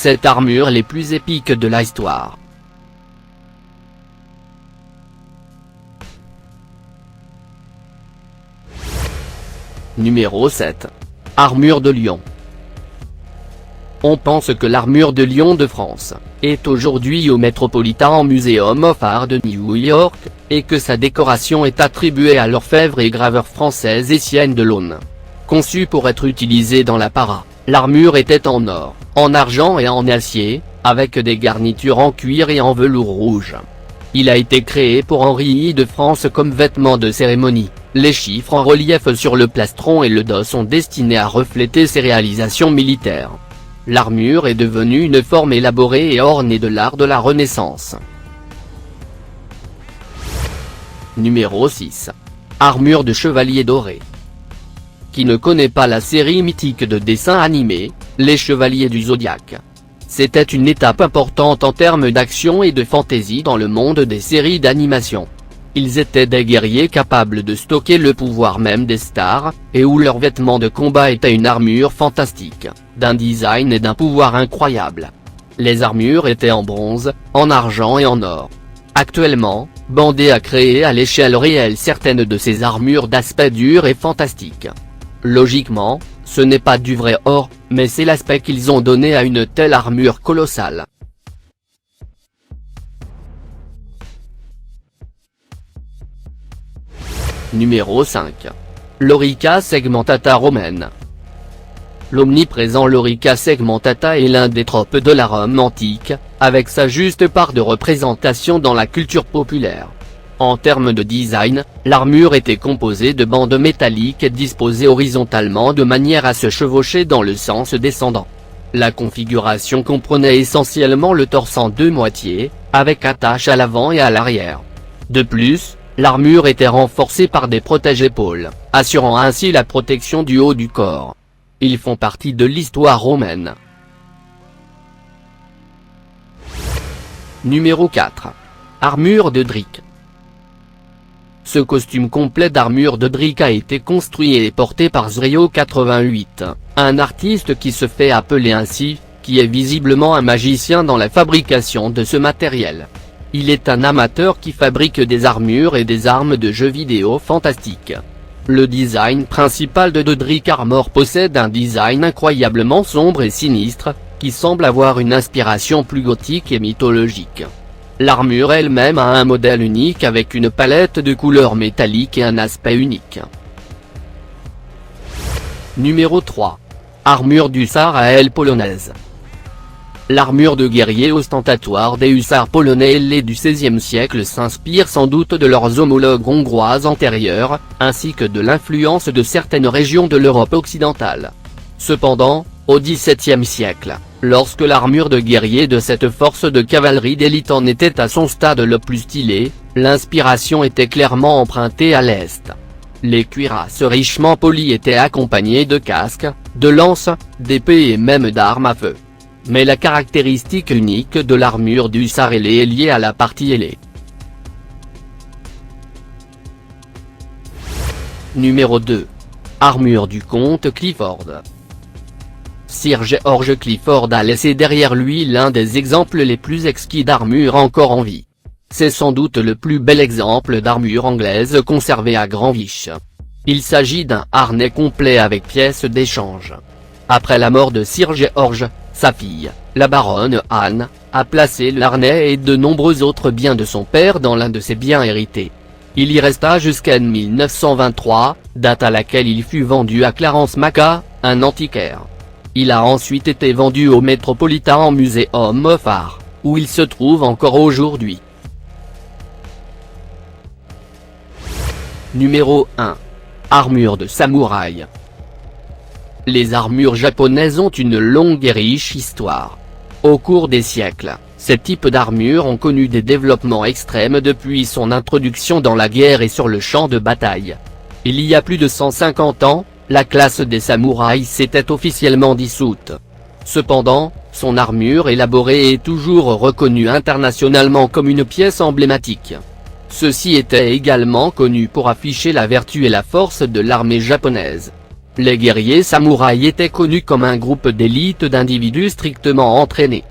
cette armure les plus épiques de l'histoire. Numéro 7. Armure de lion. On pense que l'armure de lion de France est aujourd'hui au Metropolitan Museum of Art de New York, et que sa décoration est attribuée à l'orfèvre et graveur française Etienne Delaune. Conçue pour être utilisée dans l'apparat, l'armure était en or, en argent et en acier, avec des garnitures en cuir et en velours rouge. Il a été créé pour Henri I de France comme vêtement de cérémonie. Les chiffres en relief sur le plastron et le dos sont destinés à refléter ses réalisations militaires. L'armure est devenue une forme élaborée et ornée de l'art de la Renaissance. Numéro 6. Armure de chevalier doré. Qui ne connaît pas la série mythique de dessins animés, Les Chevaliers du Zodiaque? C'était une étape importante en termes d'action et de fantaisie dans le monde des séries d'animation. Ils étaient des guerriers capables de stocker le pouvoir même des stars, et où leurs vêtements de combat étaient une armure fantastique, d'un design et d'un pouvoir incroyable. Les armures étaient en bronze, en argent et en or. Actuellement, Bandai a créé à l'échelle réelle certaines de ces armures d'aspect dur et fantastique. Logiquement, ce n'est pas du vrai or, mais c'est l'aspect qu'ils ont donné à une telle armure colossale. Numéro 5. Lorica segmentata romaine. L'omniprésent Lorica segmentata est l'un des tropes de la Rome antique, avec sa juste part de représentation dans la culture populaire. En termes de design, l'armure était composée de bandes métalliques disposées horizontalement de manière à se chevaucher dans le sens descendant. La configuration comprenait essentiellement le torse en deux moitiés, avec attache à l'avant et à l'arrière. De plus, l'armure était renforcée par des protège-épaules, assurant ainsi la protection du haut du corps. Ils font partie de l'histoire romaine. Numéro 4. Armure de Dric. Ce costume complet d'armure de Dric a été construit et porté par Zrio88, un artiste qui se fait appeler ainsi, qui est visiblement un magicien dans la fabrication de ce matériel. Il est un amateur qui fabrique des armures et des armes de jeux vidéo fantastiques. Le design principal de Dric Armor possède un design incroyablement sombre et sinistre, qui semble avoir une inspiration plus gothique et mythologique. L'armure elle-même a un modèle unique avec une palette de couleurs métalliques et un aspect unique. Numéro 3. Armure d'hussard à aile polonaise. L'armure de guerrier ostentatoire des hussards polonais ailés du XVIe siècle s'inspire sans doute de leurs homologues hongroises antérieures, ainsi que de l'influence de certaines régions de l'Europe occidentale. Cependant, au XVIIe siècle, lorsque l'armure de guerrier de cette force de cavalerie d'élite en était à son stade le plus stylé, l'inspiration était clairement empruntée à l'Est. Les cuirasses richement polies étaient accompagnées de casques, de lances, d'épées et même d'armes à feu. Mais la caractéristique unique de l'armure d'hussard ailé est liée à la partie ailée. Numéro 2. Armure du comte Clifford. Sir George Clifford a laissé derrière lui l'un des exemples les plus exquis d'armure encore en vie. C'est sans doute le plus bel exemple d'armure anglaise conservé à Greenwich. Il s'agit d'un harnais complet avec pièces d'échange. Après la mort de Sir George, sa fille, la baronne Anne, a placé l'harnais et de nombreux autres biens de son père dans l'un de ses biens hérités. Il y resta jusqu'à 1923, date à laquelle il fut vendu à Clarence Maca, un antiquaire. Il a ensuite été vendu au Metropolitan Museum of Art, où il se trouve encore aujourd'hui. Numéro 1. Armure de samouraï. Les armures japonaises ont une longue et riche histoire. Au cours des siècles, ces types d'armures ont connu des développements extrêmes depuis son introduction dans la guerre et sur le champ de bataille. Il y a plus de 150 ans, la classe des samouraïs s'était officiellement dissoute. Cependant, son armure élaborée est toujours reconnue internationalement comme une pièce emblématique. Ceci était également connu pour afficher la vertu et la force de l'armée japonaise. Les guerriers samouraïs étaient connus comme un groupe d'élite d'individus strictement entraînés.